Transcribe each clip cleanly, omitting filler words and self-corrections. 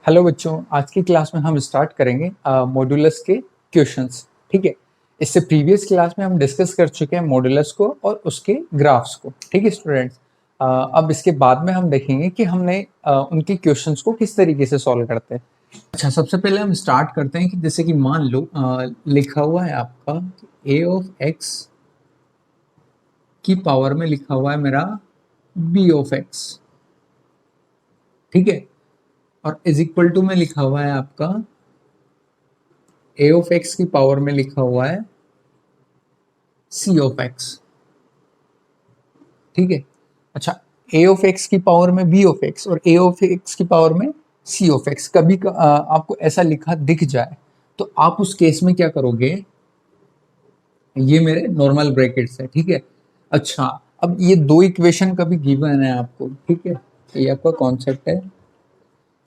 Hello बच्चों, आज की क्लास में हम स्टार्ट करेंगे मॉड्यूलस के क्वेश्चंस। ठीक है। इससे प्रीवियस क्लास में हम डिस्कस कर चुके हैं मॉड्यूलस को और उसके ग्राफ्स को। ठीक है स्टूडेंट्स, अब इसके बाद में हम देखेंगे कि हमने उनके क्वेश्चंस को किस तरीके से सॉल्व करते हैं। अच्छा, सबसे पहले हम स्टार्ट करते हैं कि जैसे कि मान लो लिखा हुआ है आपका ए ऑफ एक्स की पावर में लिखा हुआ है मेरा बी ऑफ एक्स। ठीक है। और इज इक्वल टू में लिखा हुआ है आपका ए ऑफ एक्स की पावर में लिखा हुआ है सी ऑफ एक्स। ठीक है। अच्छा, ए ऑफ एक्स की पावर में बी ऑफ एक्स और ए ऑफ एक्स की पावर में सी ऑफ एक्स कभी आपको ऐसा लिखा दिख जाए तो आप उस केस में क्या करोगे? ये मेरे नॉर्मल ब्रैकेट्स है। ठीक है। अच्छा, अब ये दो इक्वेशन कभी गिवन है आपको, ठीक है, ये आपका कॉन्सेप्ट है।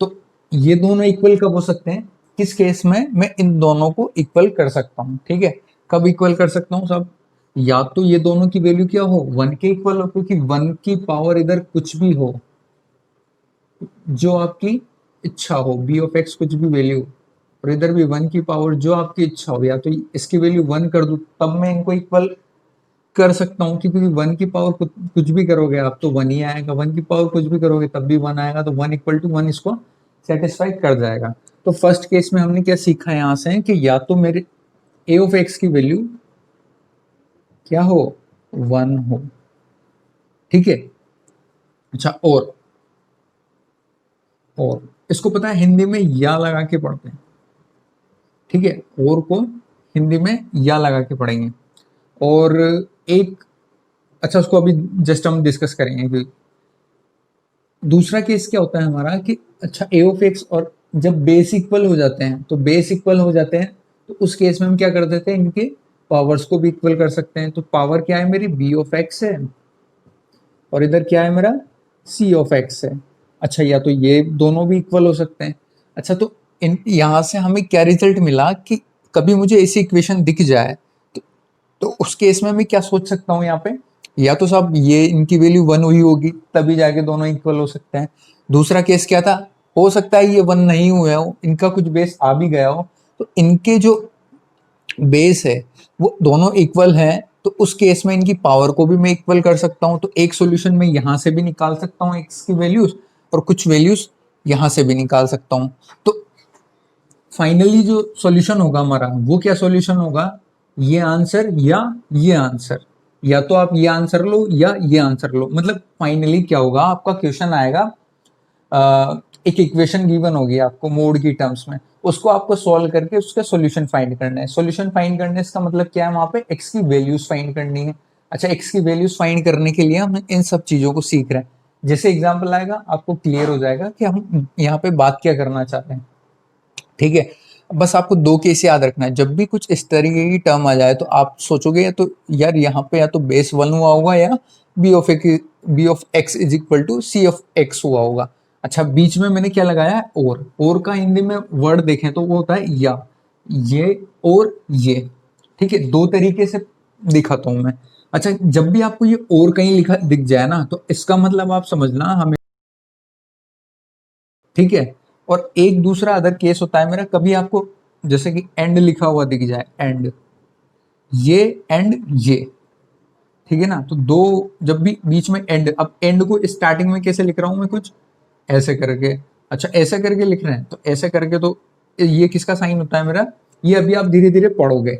तो ये दोनों इक्वल कब हो सकते हैं? किस केस में मैं इन दोनों को इक्वल कर सकता हूँ? ठीक है। कब इक्वल कर सकता हूँ सब? या तो ये दोनों की वैल्यू क्या हो, 1 के इक्वल हो, क्योंकि 1 की पावर इधर कुछ भी हो जो आपकी इच्छा हो, बी ऑफ एक्स कुछ भी वैल्यू, और इधर भी 1 की पावर जो आपकी इच्छा हो, या तो इसकी वैल्यू 1 कर दूं तब मैं इनको इक्वल कर सकता हूँ, क्योंकि 1 की पावर कुछ भी करोगे आप तो 1 ही आएगा, 1 की पावर कुछ भी करोगे तब भी 1 आएगा, तो 1 इक्वल टू 1 इसको सेटिस्फाई कर जाएगा। तो फर्स्ट केस में हमने क्या सीखा यहाँ से कि या तो मेरे ए ऑफ एक्स की वैल्यू क्या हो, 1 हो। ठीक है। अच्छा, और इसको पता है हिंदी में या लगा के पढ़ते हैं। ठीक है। और को हिंदी में या लगा के पढ़ेंगे। और एक, अच्छा उसको अभी जस्ट हम डिस्कस करेंगे कि दूसरा केस क्या होता है हमारा कि अच्छा ए ऑफ एक्स और जब बेस इक्वल हो जाते हैं, तो बेस इक्वल हो जाते हैं तो उस केस में हम क्या कर देते हैं, इनके पावर्स को भी इक्वल कर सकते हैं। तो पावर क्या है मेरी, बी ऑफ एक्स है, और इधर क्या है मेरा सी ऑफ एक्स है। अच्छा, या तो ये दोनों भी इक्वल हो सकते हैं। अच्छा, तो इन यहाँ से हमें क्या रिजल्ट मिला कि कभी मुझे ऐसी इक्वेशन दिख जाए तो उस केस में मैं क्या सोच सकता हूँ यहाँ पे, या तो साहब ये इनकी वैल्यू 1 हुई होगी तभी जाके दोनों इक्वल हो सकते हैं। दूसरा केस क्या था, हो सकता है ये 1 नहीं हुआ हो, इनका कुछ बेस आ भी गया हो, तो इनके जो बेस है वो दोनों इक्वल हैं, तो उस केस में इनकी पावर को भी मैं इक्वल कर सकता हूँ। तो एक सोल्यूशन मैं यहाँ से भी निकाल सकता हूँ एक्स की वैल्यूज, और कुछ वैल्यूज यहाँ से भी निकाल सकता हूँ। तो फाइनली जो सॉल्यूशन होगा हमारा वो क्या सॉल्यूशन होगा, ये आंसर या ये आंसर, या तो आप ये आंसर लो या ये आंसर लो। मतलब फाइनली क्या होगा, आपका क्वेश्चन आएगा, एक इक्वेशन गिवन होगी आपको मोड की टर्म्स में, उसको आपको सॉल्व करके उसका सॉल्यूशन फाइंड करना है। सॉल्यूशन फाइंड करने का मतलब क्या है, वहां पे एक्स की वैल्यूज फाइंड करनी है। अच्छा, एक्स की वैल्यूज फाइंड करने के लिए हम इन सब चीजों को सीख रहे हैं। जैसे एग्जाम्पल आएगा आपको क्लियर हो जाएगा कि हम यहाँ पे बात क्या करना चाहते हैं। ठीक है। बस आपको दो केस याद रखना है, जब भी कुछ इस तरीके की टर्म आ जाए तो आप सोचोगे या तो यार यहाँ पे या तो बेस 1 हुआ होगा या B of x is equal to C of x हुआ होगा। अच्छा, बीच में मैंने क्या लगाया है, और का हिंदी में वर्ड देखें तो वो होता है या, ये और ये। ठीक है, दो तरीके से दिखाता हूं मैं। अच्छा, जब भी आपको ये और कहीं लिखा दिख जाए ना, तो इसका मतलब आप समझना हमें। ठीक है। और एक दूसरा अदर केस होता है मेरा, कभी आपको जैसे कि एंड लिखा हुआ दिख जाए, एंड, ये एंड ये। ठीक है ना, तो दो, जब भी बीच में एंड, अब एंड को स्टार्टिंग में कैसे लिख रहा हूं मैं, कुछ ऐसे करके। अच्छा, ऐसे करके लिख रहे हैं तो ऐसे करके, तो ये किसका साइन होता है मेरा, ये अभी आप धीरे धीरे पढ़ोगे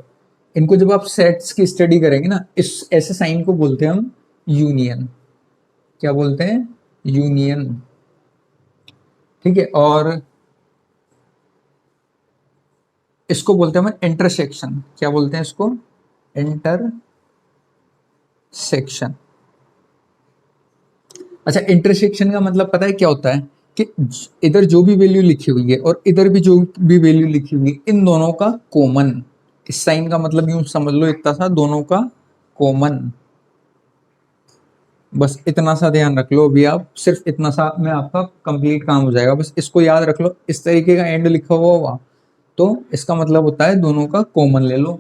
इनको, जब आप सेट्स की स्टडी करेंगे ना, इस ऐसे साइन को बोलते हैं हम यूनियन। क्या बोलते हैं, यूनियन। ठीक है। और इसको बोलते हैं हम इंटरसेक्शन। क्या बोलते हैं इसको, इंटरसेक्शन। अच्छा, इंटरसेक्शन का मतलब पता है क्या होता है कि इधर जो भी वैल्यू लिखी हुई है और इधर भी जो भी वैल्यू लिखी हुई है, इन दोनों का कॉमन, इस साइन का मतलब यूं समझ लो इतना सा, दोनों का कॉमन। बस इतना सा ध्यान रख लो, अभी आप सिर्फ इतना सा में आपका कंप्लीट काम हो जाएगा। बस इसको याद रख लो, इस तरीके का एंड लिखा हुआ होगा तो इसका मतलब होता है दोनों का कॉमन ले लो।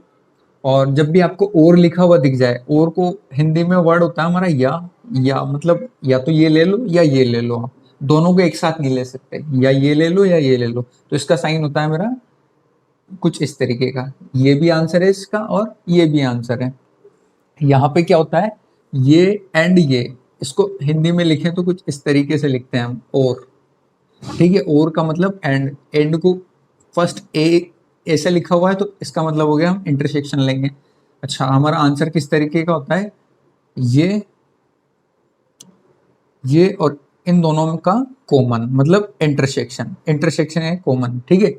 और जब भी आपको और लिखा हुआ दिख जाए, और को हिंदी में वर्ड होता है हमारा या मतलब या तो ये ले लो या ये ले लो आप। दोनों को एक साथ नहीं ले सकते, या ये ले लो या ये ले लो, तो इसका साइन होता है मेरा कुछ इस तरीके का। ये भी आंसर है इसका और ये भी आंसर है। यहाँ पे क्या होता है, ये एंड ये, इसको हिंदी में लिखें तो कुछ इस तरीके से लिखते हैं हम, और। ठीक है, और का मतलब एंड, एंड को फर्स्ट ए ऐसे लिखा हुआ है तो इसका मतलब हो गया हम इंटरसेक्शन लेंगे। अच्छा, हमारा आंसर किस तरीके का होता है, ये और इन दोनों का कॉमन, मतलब इंटरसेक्शन, इंटरसेक्शन है कॉमन। ठीक है,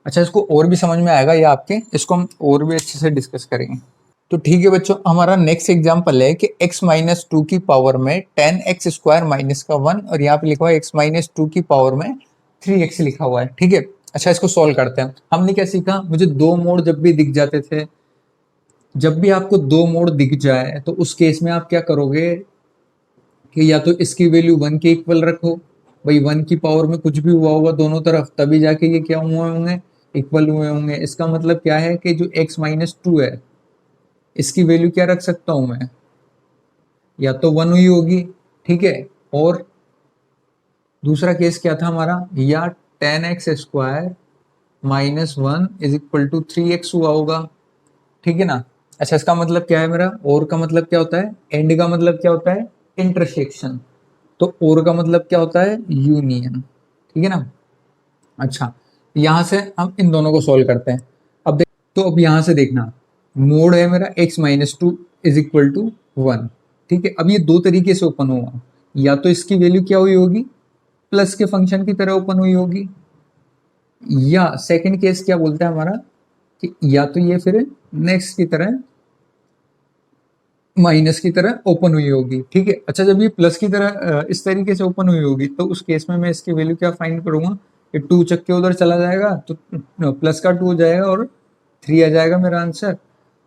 अच्छा इसको और भी समझ में आएगा या आपके, इसको हम और भी अच्छे से डिस्कस करेंगे। तो ठीक है बच्चों, हमारा नेक्स्ट एग्जांपल है कि x माइनस टू की पावर में 10x स्क्वायर माइनस का 1, और यहाँ पे लिखा हुआ है x माइनस टू की पावर में 3x लिखा हुआ है। ठीक है, अच्छा इसको सॉल्व करते हैं। हमने क्या सीखा, मुझे दो मोड जब भी दिख जाते थे, जब भी आपको दो मोड दिख जाए तो उस केस में आप क्या करोगे कि या तो इसकी वैल्यू 1 के इक्वल रखो, भाई 1 की पावर में कुछ भी हुआ होगा दोनों तरफ, तभी जाके ये क्या हुए होंगे, इक्वल हुए होंगे। इसका मतलब क्या है कि जो x माइनस टू है इसकी वैल्यू क्या रख सकता हूं मैं, या तो 1 हुई होगी। ठीक है, और दूसरा केस क्या था हमारा, या 10x square minus 1 is equal to 3x हुआ होगा। ठीक है ना। अच्छा, इसका मतलब क्या है मेरा, और का मतलब क्या होता है, एंड का मतलब क्या होता है, इंटरसेक्शन, तो और का मतलब क्या होता है, यूनियन। ठीक है ना। अच्छा, यहां से हम इन दोनों को सॉल्व करते हैं। अब देख, तो अब यहां से देखना, मोड है मेरा x minus two is equal to 1। ठीक है, अब ये दो तरीके से ओपन हुआ, या तो इसकी वैल्यू क्या हुई होगी, प्लस के फंक्शन की तरह ओपन हुई होगी, या सेकंड केस क्या बोलता है हमारा कि या तो ये फिर नेक्स्ट की तरह माइनस की तरह ओपन हुई होगी। ठीक है, अच्छा जब ये प्लस की तरह इस तरीके से ओपन हुई होगी तो उस केस में मैं इसकी वैल्यू क्या फाइंड करूंगा, कि 2 चक्के उधर चला जाएगा तो प्लस का 2 हो जाएगा और 3 आ जाएगा मेरा आंसर।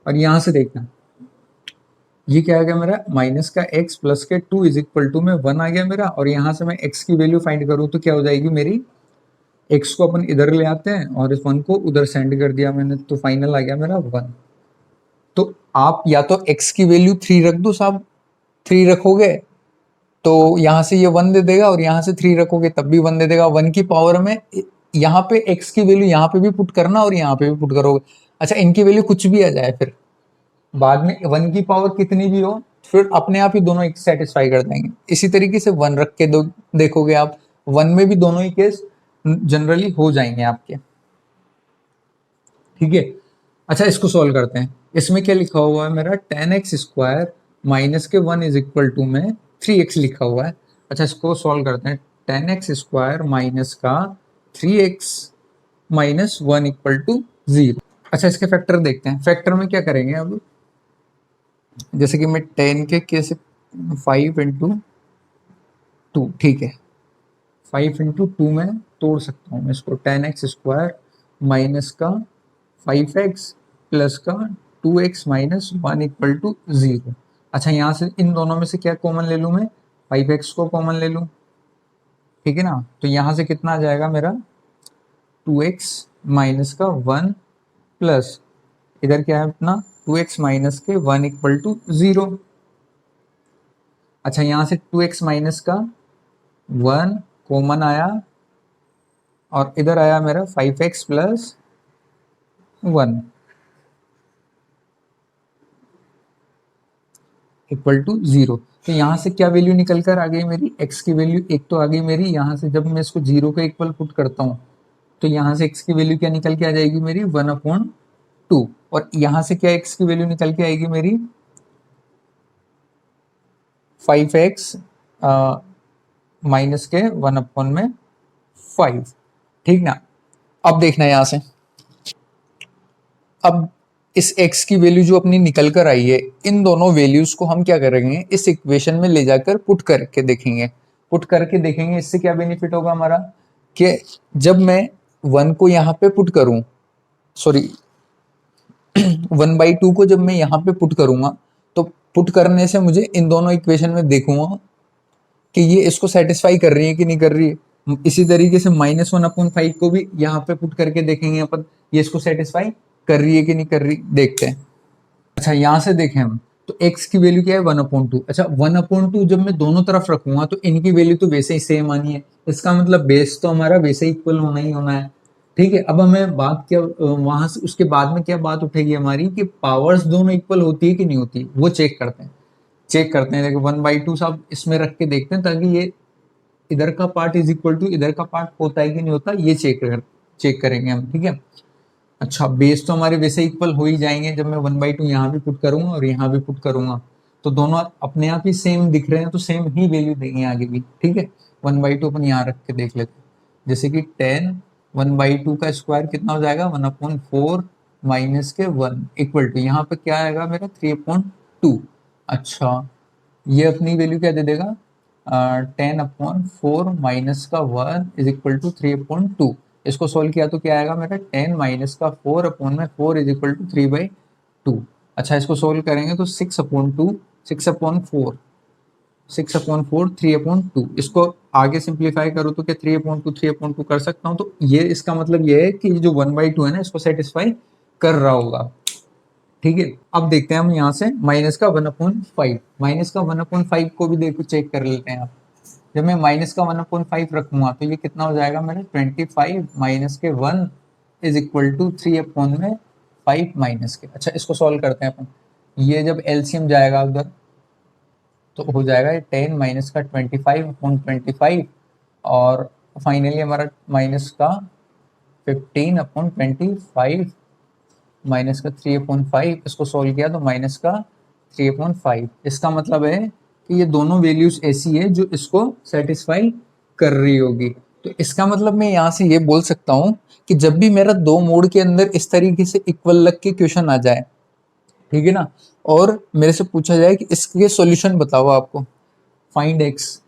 और यहां से देखना, ये क्या आ गया मेरा, माइनस का x प्लस के 2 इज इक्वल टू में 1 आ गया मेरा, और यहां से मैं x की वैल्यू फाइंड करूं तो क्या हो जाएगी मेरी, x को अपन इधर ले आते हैं और इस 1 को उधर सेंड कर दिया मैंने, तो फाइनल आ गया मेरा 1। तो आप या तो x की वैल्यू 3 रख दो साहब, 3 रखोगे तो यहाँ से ये 1 दे देगा, और यहाँ से 3 रखोगे तब भी 1 दे देगा। 1 की पावर में यहाँ पे x की वैल्यू यहाँ पे भी पुट करना और यहाँ पे भी पुट करोगे। अच्छा, इनकी वैल्यू कुछ भी आ जाए फिर बाद में 1 की पावर कितनी भी हो, फिर अपने आप ही दोनों एक सेटिस्फाई कर देंगे। इसी तरीके से 1 रख के दो, देखोगे आप 1 में भी दोनों ही केस जनरली हो जाएंगे आपके। ठीक है, अच्छा इसको सॉल्व करते हैं। इसमें क्या लिखा हुआ है मेरा, 10x स्क्वायर माइनस के 1 इज इक्वल टू में 3x लिखा हुआ है। अच्छा इसको सॉल्व करते हैं, 10x स्क्वायर माइनस का 3x माइनस 1 इक्वल टू 0। अच्छा इसके फैक्टर देखते हैं, फैक्टर में क्या करेंगे अब, जैसे कि मैं 10 के कैसे 5 इंटू 2, ठीक है 5 इंटू 2 में तोड़ सकता हूँ मैं इसको, 10x स्क्वायर माइनस का 5x प्लस का 2x माइनस 1 इक्वल टू 0। अच्छा, यहाँ से इन दोनों में से क्या कॉमन ले लूँ मैं, 5x को कॉमन ले लूँ। ठीक है ना, तो यहाँ से कितना आ जाएगा मेरा, 2x माइनस का 1 प्लस इधर क्या है अपना 2x माइनस के 1 इक्वल टू 0। अच्छा, यहाँ से 2x माइनस का 1 कॉमन आया और इधर आया मेरा 5x प्लस 1 इक्वल टू 0। तो यहाँ से क्या वैल्यू निकल कर आ गई मेरी, x की वैल्यू एक तो आ गई मेरी, यहाँ से जब मैं इसको 0 के इक्वल पुट करता हूँ तो यहाँ से x की वैल्यू क्या निकल के आ जाएगी मेरी, 1/2, और यहाँ से क्या x की वैल्यू निकल के आएगी मेरी 5x माइनस के 1/5। ठीक ना। अब देखना यहाँ से, अब इस x की वैल्यू जो अपनी निकल कर आई है, इन दोनों वैल्यूज को हम क्या करेंगे, इस इक्वेशन में ले जाकर पुट करके देखेंगे। पुट करके देखेंगे, इससे क्या बेनिफिट होगा हमारा, कि जब मैं 1 को यहाँ पे पुट करूं, सॉरी 1/2 को जब मैं यहाँ पे पुट करूंगा तो पुट करने से मुझे इन दोनों इक्वेशन में देखूंगा कि ये इसको सेटिस्फाई कर रही है कि नहीं कर रही है। इसी तरीके से -1/5 को भी यहाँ पे पुट करके देखेंगे अपन, ये इसको सेटिस्फाई कर रही है कि नहीं कर रही, देखते हैं। अच्छा, यहाँ से देखें हम, तो x की वैल्यू क्या है 1/2। अच्छा 1/2 जब मैं दोनों तरफ रखूंगा तो इनकी वैल्यू तो वैसे ही सेम आनी है, इसका मतलब बेस तो हमारा वैसे इक्वल होना ही होना है। ठीक है, अब हमें बात क्या वहां से उसके बाद में क्या बात उठेगी हमारी कि पावर्स दोनों इक्वल होती है कि नहीं होती, वो चेक करते हैं देखो 1/2 साहब इसमें रख के देखते हैं ताकि ये इधर का पार्ट इज इक्वल टू इधर का पार्ट होता है कि नहीं होता, ये चेक करेंगे हम। ठीक है, अच्छा बेस तो हमारे वैसे इक्वल हो ही जाएंगे जब मैं 1/2 यहाँ भी पुट करूंगा और यहाँ भी पुट करूंगा, तो दोनों अपने आप ही सेम दिख रहे हैं, तो सेम ही वैल्यू देंगे आगे भी। ठीक है, 1/2 अपन यहाँ रख के देख लेते हैं, जैसे कि 10 1/2 का स्क्वायर कितना हो जाएगा 1/4 माइनस के 1 इक्वल टू यहाँ पे क्या आएगा मेरा 3/2। अच्छा ये अपनी वैल्यू क्या दे देगा 10/4 माइनस का 1 इज इक्वल टू 3/2। इसको सोल्व किया तो क्या आएगा मेरा 10 माइनस का 4/4 इज इक्वल टू 3/2। अच्छा इसको सोल्व करेंगे तो 6/2 6/4 6/4 3/2, इसको आगे सिंप्लीफाई करो तो क्या 3/2 कर सकता हूँ, तो ये इसका मतलब ये है कि जो 1/2 है ना इसको सेटिस्फाई कर रहा होगा। ठीक है, अब देखते हैं हम यहाँ से माइनस का 1/5, माइनस का 1/5 को भी देखो चेक कर लेते हैं आप। जब मैं माइनस का 1/5 रखूंगा तो ये कितना हो जाएगा मेरा 25 माइनस के 1 इज इक्वल टू 3/5 माइनस के। अच्छा इसको सॉल्व करते हैं अपन, ये जब एलसीएम जाएगा उधर तो हो जाएगा 10 माइनस का 25/25 और फाइनली हमारा माइनस का 15/25 माइनस का 3/5, इसको सोल्व किया तो माइनस का 3/5। इसका मतलब है कि ये दोनों वैल्यूज ऐसी है जो इसको सेटिस्फाई कर रही होगी। तो इसका मतलब मैं यहाँ से ये बोल सकता हूँ कि जब भी मेरा दो मोड के अंदर इस तरीके से इक्वल लग के क्वेश्चन आ जाए, ठीक है ना, और मेरे से पूछा जाए कि इसके सॉल्यूशन बताओ आपको, find x,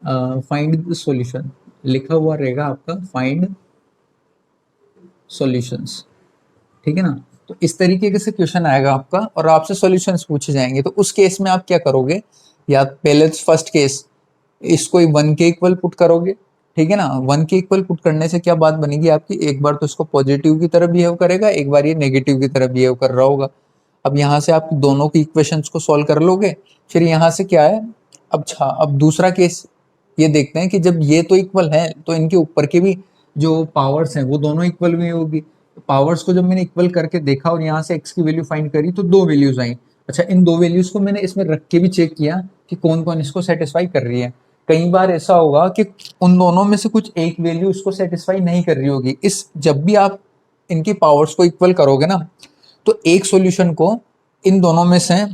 find the solution लिखा हुआ रहेगा आपका, फाइंड सॉल्यूशंस। ठीक है ना, तो इस तरीके से क्वेश्चन आएगा आपका और आपसे सॉल्यूशंस पूछे जाएंगे। तो उस केस में आप क्या करोगे, या पहले फर्स्ट केस इसको 1 के इक्वल पुट करोगे। ठीक है ना, 1 के इक्वल पुट करने से क्या बात बनेगी आपकी, एक बार तो इसको पॉजिटिव की तरह बिहेव करेगा, एक बार ये नेगेटिव की तरह बिहेव कर रहा होगा। अब यहाँ से आप दोनों की इक्वेशंस को सॉल्व कर लोगे, फिर यहाँ से क्या है, अब दूसरा केस ये देखते हैं कि जब ये तो इक्वल है तो इनके ऊपर के भी जो पावर्स हैं वो दोनों इक्वल भी होगी। पावर्स को जब मैंने इक्वल करके देखा और यहाँ से x की वैल्यू फाइंड करी तो दो वैल्यूज आई। अच्छा इन दो वैल्यूज को मैंने इसमें रख के भी चेक किया कि कौन कौन इसको सेटिस्फाई कर रही है। कई बार ऐसा होगा कि उन दोनों में से कुछ एक वैल्यू इसको सेटिस्फाई नहीं कर रही होगी। इस जब भी आप इनकी पावर्स को इक्वल करोगे ना, तो एक सॉल्यूशन को इन दोनों में से,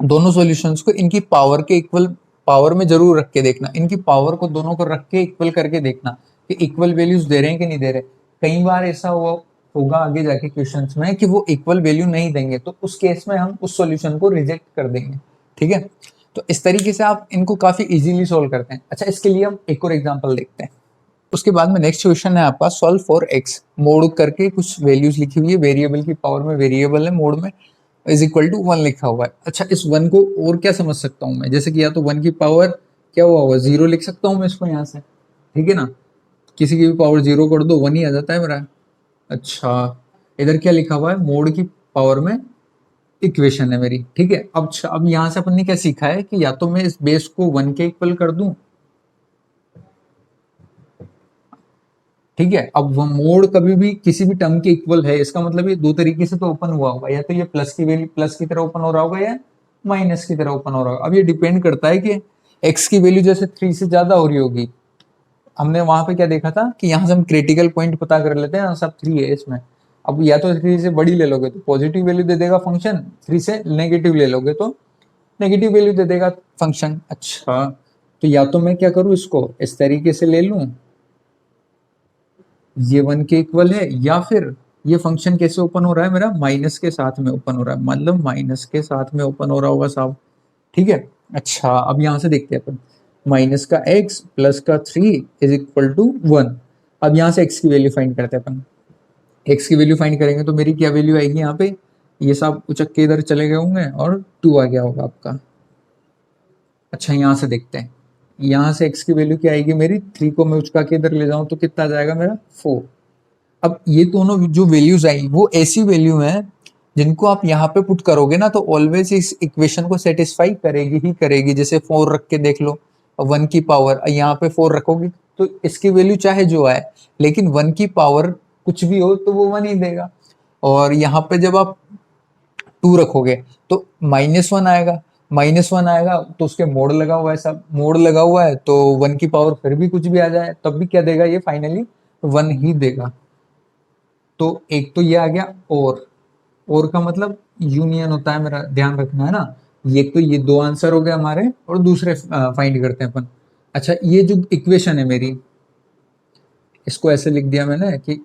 दोनों सॉल्यूशंस को इनकी पावर के इक्वल पावर में जरूर रख के देखना, इनकी पावर को दोनों को रख के इक्वल करके देखना कि इक्वल वैल्यूज दे रहे हैं कि नहीं दे रहे। कई बार ऐसा होगा आगे जाके क्वेश्चंस में कि वो इक्वल वैल्यू नहीं देंगे, तो उस केस में हम उस सॉल्यूशन को रिजेक्ट कर देंगे। ठीक है, तो इस तरीके से आप इनको काफी इजीली सोल्व करते हैं। अच्छा इसके लिए हम एक और एग्जांपल देखते हैं। उसके बाद में नेक्स्ट क्वेश्चन है आपका सॉल्व फॉर एक्स, मोड करके कुछ वैल्यूज लिखी हुई है, वेरिएबल की पावर में वेरिएबल है, मोड में इज इक्वल टू 1 लिखा हुआ है। अच्छा इस 1 को और क्या समझ सकता हूँ मैं, जैसे कि या तो 1 की पावर क्या हुआ होगा 0 लिख सकता हूँ मैं इसको यहाँ से। ठीक है ना, किसी की भी पावर 0 कर दो 1 ही आ जाता है मेरा। अच्छा इधर क्या लिखा हुआ है, मोड की पावर में इक्वेशन है मेरी। ठीक है, अब यहाँ से अपन ने क्या सीखा है कि या तो मैं इस बेस को 1 के इक्वल कर दूं, ठीक है, अब वो मोड कभी भी किसी भी टर्म के इक्वल है, इसका मतलब ये दो तरीके से तो ओपन हुआ होगा, या तो ये प्लस की वैल्यू प्लस की तरह ओपन हो रहा होगा या माइनस की तरह ओपन हो रहा होगा। अब ये डिपेंड करता है कि एक्स की वैल्यू जैसे 3 से ज्यादा हो रही होगी, हमने वहां पे क्या देखा था कि यहाँ से हम क्रिटिकल पॉइंट पता कर लेते हैं, सब 3 है इसमें। अब या तो 3 से बड़ी ले लोगे तो पॉजिटिव वैल्यू दे देगा फंक्शन, 3 से नेगेटिव ले लोगे तो नेगेटिव वैल्यू दे देगा फंक्शन। अच्छा तो या तो मैं क्या करूँ, इसको इस तरीके से ले लूं, ये 1 के इक्वल है, या फिर ये फंक्शन कैसे ओपन हो रहा है मेरा, माइनस के साथ में ओपन हो रहा है, मतलब माइनस के साथ में ओपन हो रहा होगा साहब। ठीक है, अच्छा अब यहां से देखते हैं अपन, माइनस का x प्लस का 3 इज इक्वल टू 1। अब यहां से x की वैल्यू फाइंड करते हैं अपन, x की वैल्यू फाइंड करेंगे तो मेरी क्या वैल्यू आएगी यहाँ पे, ये सब उचक के इधर चले गए होंगे और 2 आ गया होगा आपका। अच्छा यहाँ से देखते हैं, यहाँ से x की वैल्यू क्या आएगी मेरी, 3 को मैं उचका के इधर ले जाऊं तो कितना आ जाएगा मेरा 4। अब ये दोनों जो वैल्यूज आई वो ऐसी वैल्यू है जिनको आप यहाँ पे पुट करोगे ना तो ऑलवेज इस इक्वेशन को सेटिस्फाई करेगी ही करेगी। जैसे 4 रख के देख लो, 1 की पावर यहाँ पे 4 रखोगी तो इसकी वैल्यू चाहे जो आए, लेकिन 1 की पावर कुछ भी हो तो वो 1 ही देगा। और यहाँ पे जब आप 2 रखोगे तो -1 आएगा, -1 आएगा तो उसके मोड़ लगा हुआ है, सब मोड़ लगा हुआ है तो 1 की पावर फिर भी कुछ भी आ जाए तब भी क्या देगा, ये फाइनली 1 ही देगा। तो एक तो ये आ गया, और का मतलब यूनियन होता है, मेरा ध्यान रखना है ना। ये तो ये दो आंसर हो गए हमारे, और दूसरे फाइंड करते हैं अपन। अच्छा, ये जो इक्वेशन है मेरी, इसको ऐसे लिख दिया मैंने कि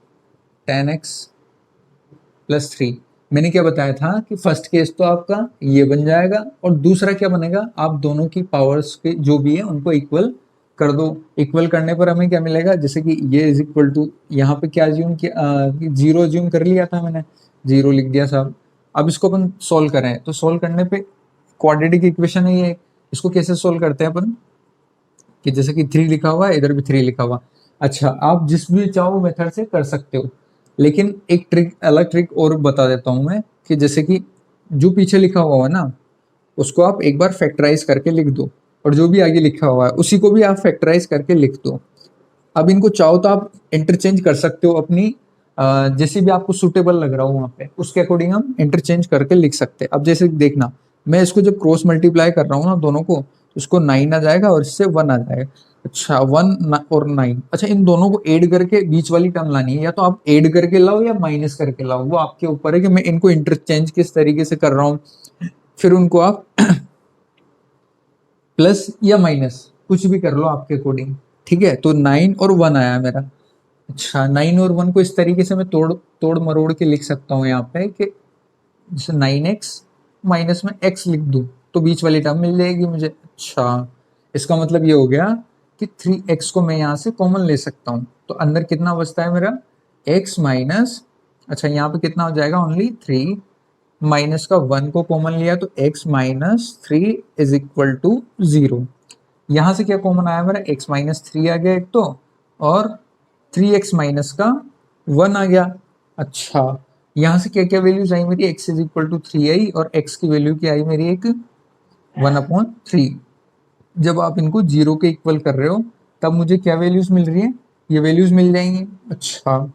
10x + 3। मैंने क्या बताया था कि फर्स्ट केस तो आपका ये बन जाएगा, और दूसरा क्या बनेगा, आप दोनों की पावर्स के जो भी है उनको इक्वल कर दो। इक्वल करने पर हमें क्या मिलेगा, जैसे कि ये इज इक्वल टू, यहाँ पे क्या ज्यूम किया, 0 ज्यूम कर लिया था मैंने, 0 लिख दिया साहब। अब इसको अपन सोल्व करें तो सोल्व करने पे क्वाड्रेटिक इक्वेशन है ये, इसको कैसे सोल्व करते हैं अपन, कि जैसे कि 3 लिखा हुआ है, इधर भी 3 लिखा हुआ। अच्छा, आप जिस भी चाहो मेथड से कर सकते हो, लेकिन एक ट्रिक, अलग ट्रिक और बता देता हूं मैं, कि जैसे कि जो पीछे लिखा हुआ है ना उसको आप एक बार फैक्टराइज करके लिख दो, और जो भी आगे लिखा हुआ है उसी को भी आप फैक्टराइज करके लिख दो। अब इनको चाहो तो आप इंटरचेंज कर सकते हो अपनी जैसे भी आपको सुटेबल लग रहा हो वहां पे, उसके अकॉर्डिंग हम इंटरचेंज करके लिख सकते हैं। अब जैसे देखना, मैं इसको जब क्रॉस मल्टीप्लाई कर रहा हूँ ना दोनों को, तो इसको 9 आ जाएगा और इससे 1 आ जाएगा। अच्छा, 1 और 9, अच्छा इन दोनों को ऐड करके बीच वाली टर्म लानी है, या तो आप ऐड करके लाओ या माइनस करके लाओ, वो आपके ऊपर है कि मैं इनको इंटरचेंज किस तरीके से कर रहा हूँ। फिर उनको आप प्लस या माइनस कुछ भी कर लो आपके अकॉर्डिंग, ठीक है। तो 9 और 1 आया मेरा। अच्छा, 9 और 1 को इस तरीके से मैं तोड़ तोड़ मरोड़ के लिख सकता हूँ यहाँ पे, कि जैसे 9x माइनस में x लिख दूँ तो बीच वाली टर्म मिल जाएगी मुझे। अच्छा, इसका मतलब ये हो गया कि 3x को मैं यहाँ से कॉमन ले सकता हूँ, तो अंदर कितना बचता है मेरा, x माइनस, अच्छा यहाँ पे कितना हो जाएगा, ओनली 3, माइनस का 1 को कॉमन लिया तो x minus 3 is equal to 0। यहाँ से क्या कॉमन आया मेरा, x माइनस 3 आ गया एक तो, और 3x माइनस का 1 आ गया। अच्छा, यहाँ से क्या क्या वैल्यूज आई मेरी, x इज इक्वल टू 3 आई, और x की वैल्यू क्या आई मेरी, एक 1/3। जब आप इनको 0 के इक्वल कर रहे हो तब मुझे क्या वैल्यूज मिल रही है, ये वैल्यूज मिल जाएंगी। अच्छा,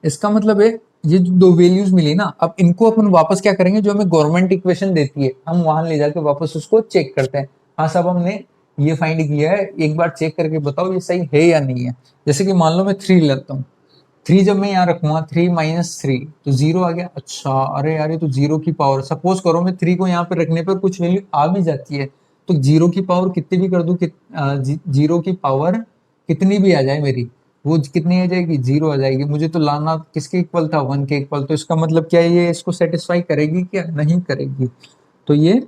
इसका मतलब है ये जो दो वैल्यूज मिली ना, अब इनको अपन वापस क्या करेंगे, जो हमें गवर्नमेंट इक्वेशन देती है हम वहां ले जाके वापस उसको चेक करते हैं। हाँ साहब, हमने ये फाइंड किया है, एक बार चेक करके बताओ ये सही है या नहीं है। जैसे कि मान लो मैं 3 लेता हूँ, 3 जब मैं यहाँ रखूंगा, 3 माइनस 3 तो 0 आ गया। अच्छा, अरे यार ये तो 0 की पावर, सपोज करो मैं 3 को यहाँ पे रखने पर कुछ वैल्यू आ भी जाती है, तो 0 की पावर कितनी भी कर दूं, 0 की पावर कितनी भी आ जाए मेरी, वो कितनी आ जाएगी, 0 आ जाएगी। मुझे तो लाना किसके इक्वल था, 1 के इक्वल। तो इसका मतलब क्या है, ये इसको सेटिस्फाई करेगी क्या, नहीं करेगी, तो ये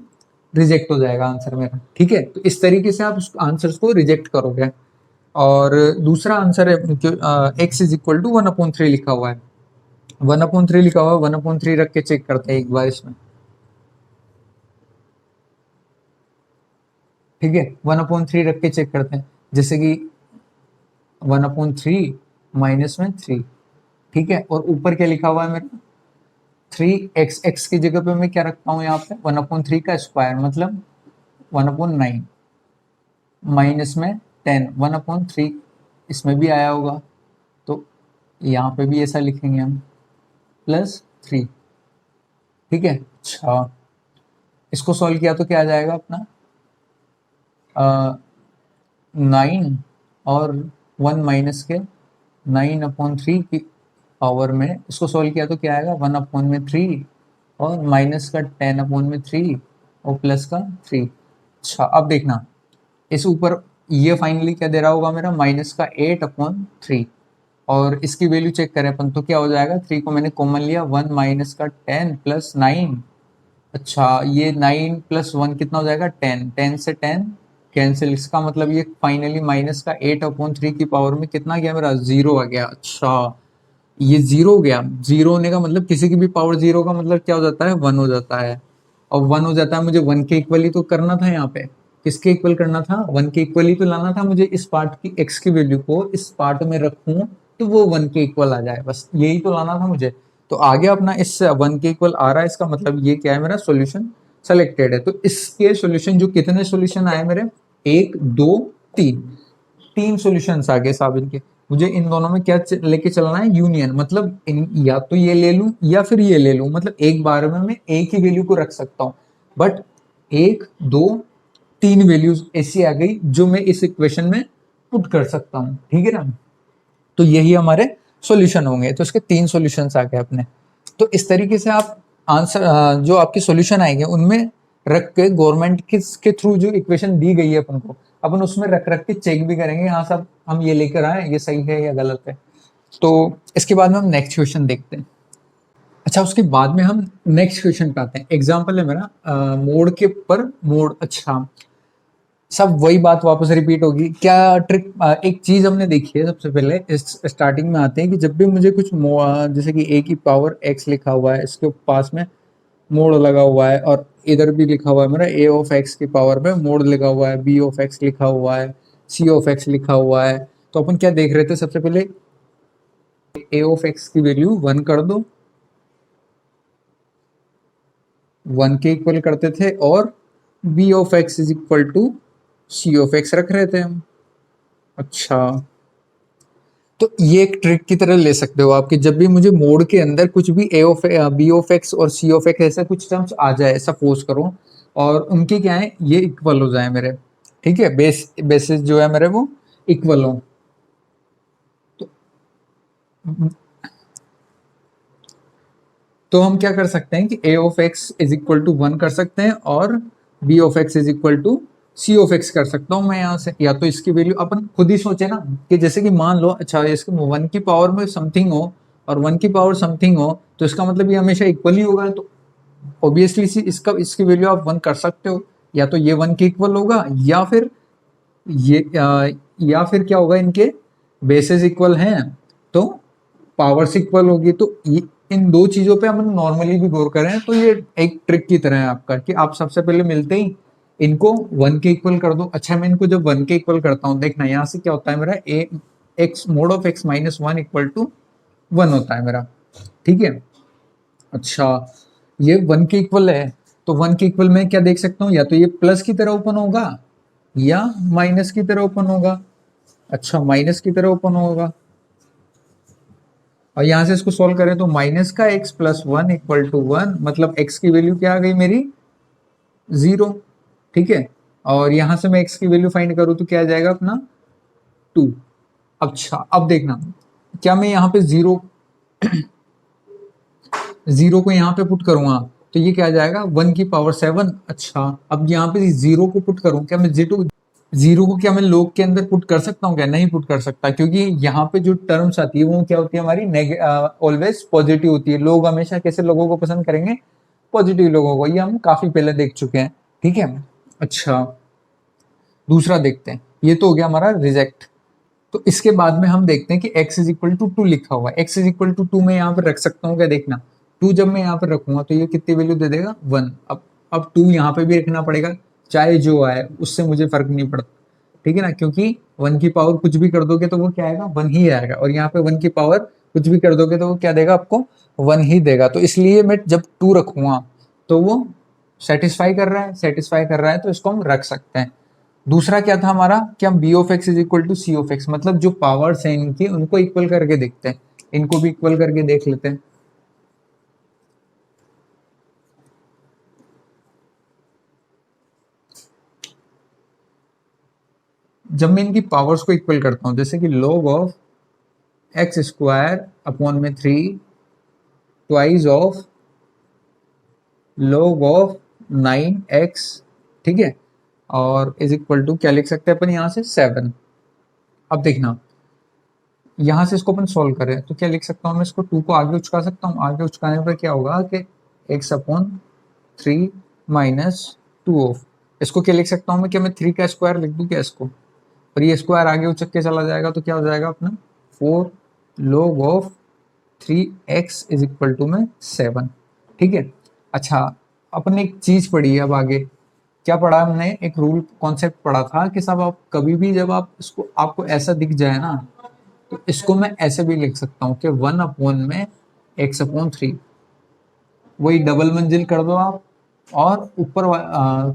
रिजेक्ट हो जाएगा आंसर मेरा, ठीक है। तो इस तरीके से आप उस आंसर्स को रिजेक्ट करोगे। और दूसरा आंसर है जो x इज इक्वल टू 1/3 लिखा हुआ है, 1/3 लिखा हुआ है, 1/3 रख के चेक करते हैं एक बार इसमें, ठीक है। 1/3 रख के चेक करते हैं, जैसे कि 1/3 माइनस में 3, ठीक है। और ऊपर क्या लिखा हुआ है मेरा, 3x, x की जगह पे मैं क्या रखता हूँ यहाँ पे, 1/3 का स्क्वायर मतलब 1/9, माइनस में 10, 1/3 इसमें भी आया होगा, तो यहाँ पे भी ऐसा लिखेंगे हम, +3, ठीक है। अच्छा, इसको सॉल्व किया तो क्या आ जाएगा अपना, 9 और 1 माइनस के 9/3 की पावर में इसको सॉल्व किया तो क्या आएगा, 1/3 और माइनस का 10/3 और प्लस का 3। अच्छा, अब देखना इस ऊपर ये फाइनली क्या दे रहा होगा मेरा, माइनस का 8/3, और इसकी वैल्यू चेक करें अपन तो क्या हो जाएगा, 3 को मैंने कॉमन लिया, 1 माइनस का 10 प्लस 9। अच्छा, ये 9 प्लस 1 कितना हो जाएगा, 10, 10 से 10 कैंसिल, इसका मतलब ये फाइनली माइनस का 8/3 की पावर में कितना गया मेरा, 0 आ गया। अच्छा, ये 0 हो गया, 0 होने का मतलब किसी की भी पावर 0 का मतलब क्या हो जाता है, 1 हो जाता है। और 1 हो जाता है, मुझे 1 के इक्वल ही तो करना था यहाँ पे, किसके इक्वल करना था, 1 के इक्वल ही तो लाना था मुझे। इस पार्ट की x की वैल्यू को इस पार्ट में रखूं तो वो 1 के इक्वल आ जाए, बस यही तो लाना था मुझे। तो आगे अपना इस 1 के इक्वल आ रहा है, इसका मतलब ये क्या है, मेरा सॉल्यूशन सेलेक्टेड है। तो इसके सॉल्यूशन जो कितने सॉल्यूशन आए मेरे, 1 2 3, 3 सॉल्यूशंस आ गए साहब इनके। मुझे इन दोनों में क्या लेके चलना है, यूनियन, मतलब या तो ये ले लूं या फिर ये ले लूं, मतलब एक बार में मैं एक ही वैल्यू को रख सकता हूं, बट 1 2 3 वैल्यूज ऐसी आ गई जो मैं इस इक्वेशन में पुट कर सकता हूं, ठीक है ना। तो यही हमारे सॉल्यूशन होंगे। तो इसके 3 सॉल्यूशंस आ गए अपने। तो इस तरीके से आप आंसर जो आपके सॉल्यूशन आएंगे उनमें रख के गवर्नमेंट के थ्रू जो इक्वेशन दी गई है अपन को, अपन उसमें रख रख के चेक भी करेंगे, हाँ साहब हम ये लेकर आए, ये सही है या गलत है। तो इसके बाद में हम नेक्स्ट क्वेश्चन देखते हैं। अच्छा, उसके बाद में हम नेक्स्ट क्वेश्चन पे आते हैं। एग्जाम्पल है मेरा मोड के ऊपर मोड। अच्छा, सब वही बात वापस रिपीट होगी क्या, ट्रिक एक चीज हमने देखी है सबसे पहले, इस स्टार्टिंग में आते हैं कि जब भी मुझे कुछ जैसे कि ए की पावर एक्स लिखा हुआ है, इसके पास में मोड लगा हुआ है, और इधर भी लिखा हुआ है मेरा ए ऑफ एक्स की पावर में मोड लगा हुआ है, बी ऑफ एक्स लिखा हुआ है, सी ऑफ एक्स लिखा हुआ है। तो अपन क्या देख रहे थे, सबसे पहले ए ऑफ एक्स की वैल्यू 1 कर दो, 1 के इक्वल करते थे, और B of x is equal to C of x रख रहे थे हम। अच्छा, तो ये एक ट्रिक की तरह ले सकते हो आपके, जब भी मुझे मोड के अंदर कुछ भी ए ऑफ बी ऑफ एक्स और सी ऑफ एक्स ऐसा कुछ टर्म्स आ जाए, सपोज करो, और उनके क्या है, ये इक्वल हो जाए मेरे, ठीक है, बेसिस जो है मेरे वो इक्वल हो। तो, तो हम क्या कर सकते हैं कि A of x is equal to 1 कर सकते हैं, और B of x is equal to C of X कर सकता हूँ मैं यहाँ से। या तो इसकी वैल्यू अपन खुद ही सोचे ना, कि जैसे कि मान लो, अच्छा इसके 1 की पावर में समथिंग हो और 1 की पावर समथिंग हो, तो इसका मतलब ये हमेशा इक्वल ही होगा। तो ऑब्वियसली इसकी वैल्यू आप 1 कर सकते हो, या तो ये 1 के इक्वल होगा, या फिर ये या फिर क्या होगा, इनके बेसिस इक्वल हैं तो पावर्स इक्वल होगी। तो इन दो चीजों पे हम नॉर्मली भी गौर करें तो ये एक ट्रिक की तरह है आपका, कि आप सबसे पहले मिलते ही इनको 1 के इक्वल कर दो। अच्छा, मैं इनको जब 1 के इक्वल करता हूँ, देखना यहाँ से क्या होता है मेरा, A X mod of X minus 1 equal to 1 होता है मेरा, ठीक है। अच्छा, ये 1 के इक्वल है, तो 1 के इक्वल में क्या देख सकता हूँ, या तो ये प्लस की तरह ओपन होगा या माइनस की तरह ओपन होगा। अच्छा, माइनस की तरह ओपन होगा, और यहां से इसको सॉल्व करें तो माइनस का एक्स प्लस 1 इक्वल टू 1, मतलब एक्स की वैल्यू क्या आ गई मेरी, 0, ठीक है। और यहां से मैं एक्स की वैल्यू फाइंड करूं तो क्या आ जाएगा अपना 2। अच्छा, अब देखना, क्या मैं यहाँ पे जीरो को यहाँ पे पुट करूंगा तो ये क्या आ जाएगा, 1 की पावर 7। अच्छा, अब यहाँ पे जीरो को पुट करूं, क्या मैं जीरो को क्या मैं लोग के अंदर पुट कर सकता हूँ, क्या नहीं पुट कर सकता, क्योंकि यहाँ पे जो टर्म्स आती है वो क्या होती है हमारी, ऑलवेज पॉजिटिव होती है। लोग हमेशा कैसे लोगों को पसंद करेंगे, पॉजिटिव लोगों को, ये हम काफी पहले देख चुके हैं, ठीक है। अच्छा, दूसरा देखते हैं, ये तो हो गया हमारा रिजेक्ट। तो इसके बाद में हम देखते हैं कि x इज इक्वल टू 2 लिखा हुआ है, x इज इक्वल टू 2 मैं यहाँ पर रख सकता हूँ क्या, देखना 2 जब मैं यहाँ पर रखूंगा तो ये कितनी वैल्यू दे देगा, 1। अब 2 यहाँ पे भी रखना पड़ेगा, चाहे जो आए उससे मुझे फर्क नहीं पड़ता, ठीक है ना, क्योंकि 1 की पावर कुछ भी कर दोगे तो वो क्या आएगा, 1 ही आएगा, और यहाँ पे 1 की पावर कुछ भी कर दोगे तो वो क्या देगा आपको, 1 ही देगा। तो इसलिए मैं जब 2 रखूंगा तो वो सेटिस्फाई कर रहा है, तो इसको हम रख सकते हैं। दूसरा क्या था हमारा, कि हम B of x is equal to C of x, मतलब जो पावर्स हैं इनकी उनको इक्वल करके देखते हैं, इनको भी इक्वल करके देख लेते हैं। जब मैं इनकी पावर्स को इक्वल करता हूं, जैसे कि log of x square upon में 3 twice of log of 9x, ठीक है, और इज इक्वल टू क्या लिख सकते हैं अपन यहाँ से 7। अब देखना, यहाँ से इसको अपन सोल्व करें तो क्या लिख सकता हूँ मैं, इसको 2 को आगे उचका सकता हूँ, आगे उचकाने पर क्या होगा कि x अपॉन 3 माइनस 2 ऑफ, इसको क्या लिख सकता हूँ मैं, क्या मैं 3 का स्क्वायर लिख दूँ क्या इसको, और ये स्क्वायर आगे उचक के चला जाएगा तो क्या हो जाएगा अपना 4 log of 3x is equal to में 7, ठीक है। अच्छा, अपन एक चीज पढ़ी है, अब आगे क्या पढ़ा हमने, एक रूल कॉन्सेप्ट पढ़ा था कि साहब आप कभी भी जब आप इसको आपको ऐसा दिख जाए ना, तो इसको मैं ऐसे भी लिख सकता हूँ कि 1 अपॉन में x/3, वही डबल मंजिल कर दो आप। और ऊपर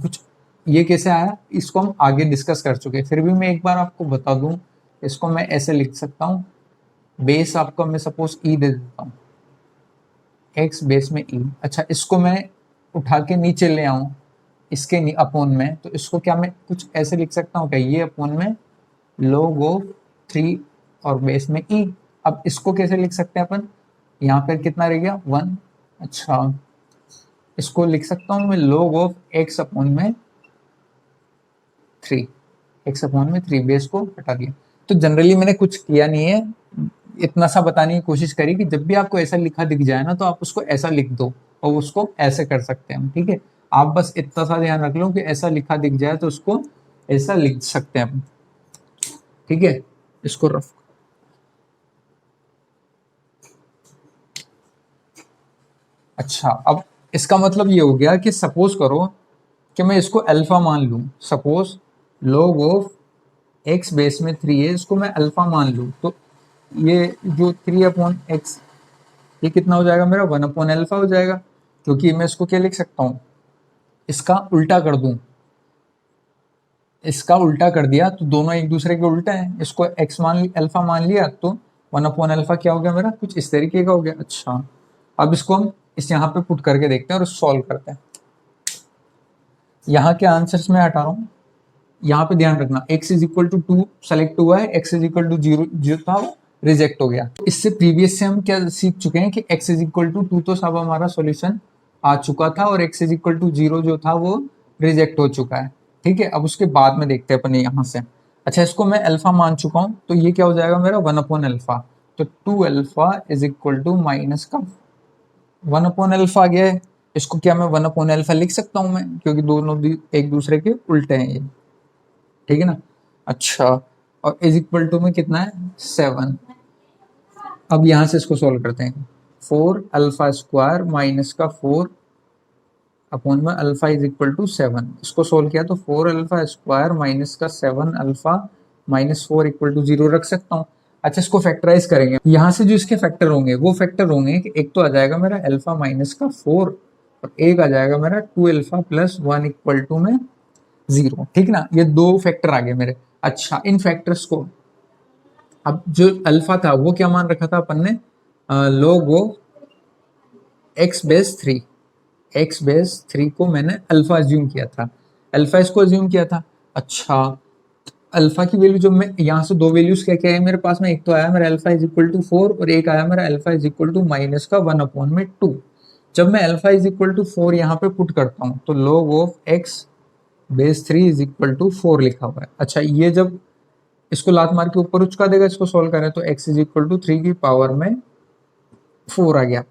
कुछ ये कैसे आया इसको हम आगे डिस्कस कर चुके हैं, फिर भी मैं एक बार आपको बता दूं। इसको मैं ऐसे लिख सकता हूँ, बेस आपका मैं सपोज ई दे देता हूँ, x बेस में ई। अच्छा, इसको मैं उठा के नीचे ले आऊं इसके अपोन में, तो इसको क्या मैं कुछ ऐसे लिख सकता हूँ क्या, ये अपोन में log ऑफ 3 और बेस में ई। अब इसको कैसे लिख सकते हैं अपन, यहाँ पर कितना रह गया 1। अच्छा, इसको लिख सकता हूँ मैं log ऑफ x अपोन में 3, x/3, बेस को हटा दिया। तो जनरली मैंने कुछ किया नहीं है, इतना सा बताने की कोशिश करी कि जब भी आपको ऐसा लिखा दिख जाए ना, तो आप उसको ऐसा लिख दो और उसको ऐसे कर सकते हैं हम, ठीक है। आप बस इतना सा ध्यान रख लो कि ऐसा लिखा दिख जाए तो उसको ऐसा लिख सकते हैं हम, ठीक है। इसको रफ, अच्छा, अब इसका मतलब ये हो गया कि सपोज करो कि मैं इसको अल्फा मान लूं, suppose log of x base में 3 है, इसको मैं अल्फा मान लूं, तो ये जो 3/x, ये कितना हो जाएगा मेरा 1/अल्फा हो जाएगा। क्योंकि मैं इसको क्या लिख सकता हूँ, इसका उल्टा कर दूं, इसका उल्टा कर दिया तो दोनों एक दूसरे के उल्टे हैं। इसको x अल्फा मान लिया तो 1/अल्फा क्या हो गया मेरा, कुछ इस तरीके का हो गया। अच्छा, अब इसको हम इस यहाँ पे पुट करके देखते हैं और सॉल्व करते हैं। यहाँ के आंसर्स में हटा रहा हूँ, यहाँ पे ध्यान रखना x=2 सेलेक्ट हुआ है, x=0 जो था वो रिजेक्ट हो गया। तो इससे प्रीवियस से हम क्या सीख चुके हैं कि x=2 तो सब हमारा सॉल्यूशन आ चुका था और x=0 जो था वो रिजेक्ट हो चुका है, ठीक है। अब उसके बाद में देखते हैं अपन यहाँ से। अच्छा, इसको मैं अल्फा मान चुका हूँ, तो ये क्या हो जाएगा मेरा 1/अल्फा। तो 2α माइनस का 1/अल्फा आ गया है। इसको क्या मैं 1/अल्फा लिख सकता हूँ मैं, क्योंकि दोनों एक दूसरे के उल्टे हैं ये, ठीक है ना। अच्छा, और में कितना है 7। अब यहाँ से इसको सोल्व करते हैं, 4α² माइनस का 4 अपॉन में α 7। इसको सोल्व किया तो 4α² माइनस का 7α माइनस 4 0 रख सकता हूँ। अच्छा, इसको फैक्टराइज करेंगे, यहाँ से जो इसके फैक्टर होंगे वो फैक्टर होंगे कि एक तो आ जाएगा मेरा अल्फा माइनस का 4 और एक आ जाएगा मेरा 2α + 1 में 0, ठीक ना। ये दो फैक्टर आ गए मेरे। अच्छा, इन फैक्टर्स को अब जो अल्फा था वो क्या मान रखा था अपन ने, log x बेस 3 को मैंने अल्फा अज्यूम किया था, अल्फा इसको अज्यूम किया था। अच्छा, अल्फा की वैल्यू जब मैं यहाँ से दो वैल्यूज क्या क्या है मेरे पास में, एक तो आया मेरा α 4 और एक आया मेरा α माइनस का 1/2। जब मैं α 4 यहाँ पे पुट करता हूँ तो log ऑफ x बेस 3 = 4 लिखा हुआ है। अच्छा, ये जब इसको लात मार के ऊपर उचका देगा, इसको सोल्व करें तो x = 3 की पावर में 4 आ गया।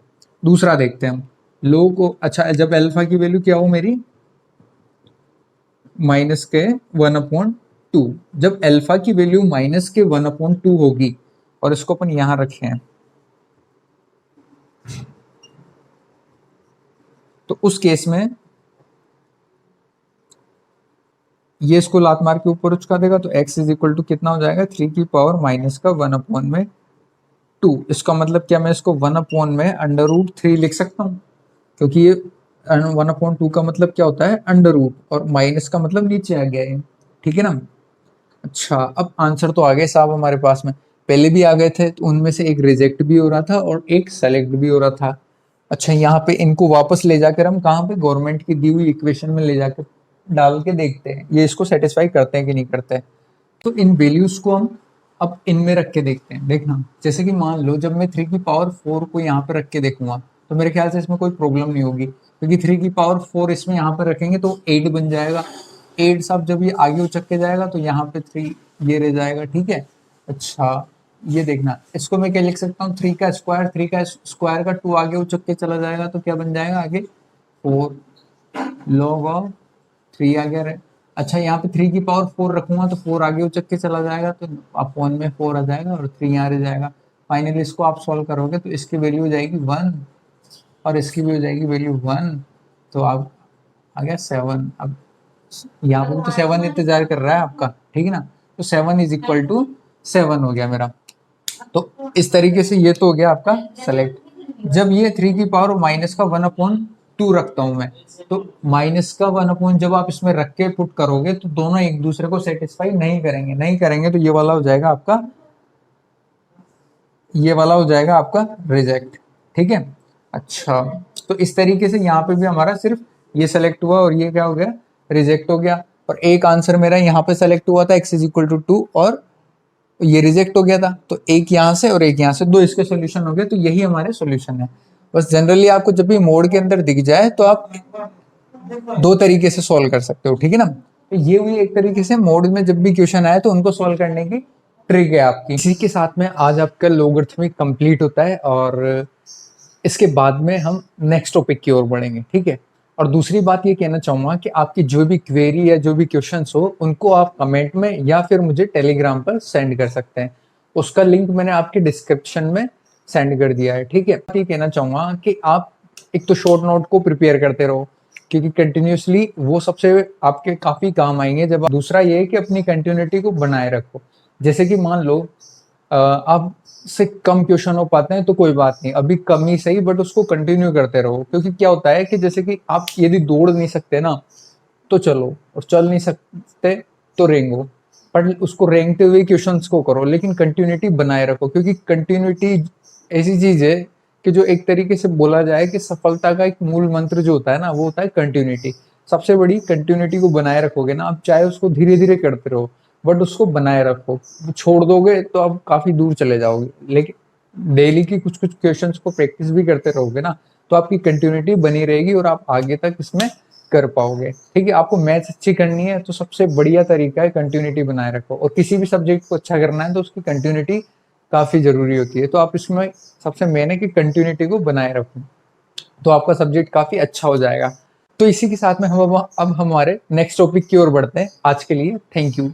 दूसरा देखते हैं हम लोग को। अच्छा, जब अल्फा की वैल्यू क्या हो मेरी माइनस के 1/2, जब अल्फा की वैल्यू माइनस के 1/2 होगी और इसको अपन यहां रखे हैं, तो उस केस में ये इसको लात मार के ऊपर उचका देगा तो x कितना हो जाएगा 3 की पावर माइनस का 1/2। इसका मतलब क्या, मैं इसको 1/√3 लिख सकता हूँ, क्योंकि ये 1/2 का मतलब क्या होता है अंडर रूट, और माइनस का मतलब नीचे आ गया है, ठीक है ना। अच्छा, अब आंसर तो आ गए साहब हमारे पास में, पहले भी आ गए थे, तो उनमें से एक रिजेक्ट भी हो रहा था और एक सेलेक्ट भी हो रहा था। अच्छा, यहाँ पे इनको वापस ले जाकर हम कहाँ पे गवर्नमेंट की दी हुई इक्वेशन में ले जाकर डाल के देखते हैं ये इसको सेटिस्फाई करते हैं कि नहीं करते हैं। तो इन वैल्यूज को हम अब इनमें रख के देखते हैं। देखना, जैसे कि मान लो जब मैं 3 की पावर 4 को यहाँ पे रख के देखूंगा तो मेरे ख्याल से इसमें कोई प्रॉब्लम नहीं होगी, क्योंकि 3 की पावर 4 इसमें यहाँ पर रखेंगे तो 8 बन जाएगा। 8 साहब जब ये आगे उचक के जाएगा तो यहाँ पे 3 ये रह जाएगा, ठीक है। अच्छा, ये देखना, इसको मैं क्या लिख सकता हूँ, 3 का स्क्वायर का 2 आगे उचक के चला जाएगा तो क्या बन जाएगा आगे 4 log ऑफ 3 आ गया। अच्छा, यहाँ पे 3 की पावर 4 रखूंगा तो 4 आगे उचक के चला जाएगा तो अपॉन में 4 आ जाएगा और 3 यहाँ रह जाएगा। फाइनली इसको आप सॉल्व करोगे तो इसकी वैल्यू हो जाएगी 1 और इसकी भी हो जाएगी वैल्यू 1, तो आप आ गया 7। अब यहाँ पर तो 7 इंतजार कर रहा है आपका, ठीक है ना। तो 7 = 7 हो गया मेरा। तो इस तरीके से ये तो हो गया आपका सेलेक्ट। जब ये 3 की पावर माइनस का 1/2 रखता हूं मैं, तो माइनस का 1/, जब आप इसमें रख के पुट करोगे तो दोनों एक दूसरे को सेटिस्फाई नहीं करेंगे, तो ये वाला हो जाएगा आपका, ये वाला हो जाएगा आपका रिजेक्ट। ठीक है, अच्छा, तो इस तरीके से यहाँ पे भी हमारा सिर्फ ये सेलेक्ट हुआ और ये क्या हो गया, रिजेक्ट हो गया। और एक आंसर मेरा यहाँ पे सेलेक्ट हुआ था x = 2 और ये रिजेक्ट हो गया था, तो एक यहाँ से और एक यहाँ से, दो इसके सोल्यूशन हो गए। तो यही हमारे सोल्यूशन है। बस जनरली आपको जब भी मोड के अंदर दिख जाए तो आप दो तरीके से सॉल्व कर सकते हो, ठीक है ना। तो ये हुई एक तरीके से मोड में जब भी क्वेश्चन आए तो उनको सॉल्व करने की ट्रिक है आपकी। इसी के साथ में आज आपका लोगरिथमिक कंप्लीट होता है और इसके बाद में हम नेक्स्ट टॉपिक की ओर बढ़ेंगे, ठीक है। और दूसरी बात ये कहना चाहूंगा कि आपकी जो भी क्वेरी या जो भी क्वेश्चंस हो उनको आप कमेंट में या फिर मुझे टेलीग्राम पर सेंड कर सकते हैं। उसका लिंक मैंने आपके डिस्क्रिप्शन में सेंड कर दिया है, ठीक है। ये कहना चाहूंगा कि आप एक तो शॉर्ट नोट को प्रिपेयर करते रहो, क्योंकि कंटिन्यूसली वो सबसे आपके काफी काम आएंगे। जब दूसरा ये है कि अपनी कंटिन्यूटी को बनाए रखो। जैसे कि मान लो आप से कम क्वेश्चन हो पाते हैं तो कोई बात नहीं, अभी कम ही सही, बट उसको कंटिन्यू करते रहो। क्योंकि क्या होता है कि जैसे कि आप यदि दौड़ नहीं सकते ना तो चलो, और चल नहीं सकते तो रेंगो, पर उसको रेंगते हुए क्वेश्चंस को करो, लेकिन कंटिन्यूटी बनाए रखो। क्योंकि कंटिन्यूटी ऐसी चीज है कि जो एक तरीके से बोला जाए कि सफलता का एक मूल मंत्र जो होता है ना, वो होता है कंटिन्यूटी। सबसे बड़ी कंटिन्यूटी को बनाए रखोगे ना आप, चाहे उसको धीरे धीरे करते रहो, बट उसको बनाए रखो। छोड़ दोगे तो आप काफी दूर चले जाओगे। लेकिन डेली की कुछ कुछ क्वेश्चंस को प्रैक्टिस भी करते रहोगे ना, तो आपकी कंटिन्यूटी बनी रहेगी और आप आगे तक इसमें कर पाओगे, ठीक है। आपको मैथ्स अच्छी करनी है तो सबसे बढ़िया तरीका है कंटिन्यूटी बनाए रखो। और किसी भी सब्जेक्ट को अच्छा करना है तो उसकी कंटिन्यूटी काफी जरूरी होती है। तो आप इसमें सबसे मेन है कि कंटिन्यूटी को बनाए रखो, तो आपका सब्जेक्ट काफी अच्छा हो जाएगा। तो इसी के साथ में हम अब हमारे नेक्स्ट टॉपिक की ओर बढ़ते हैं। आज के लिए थैंक यू।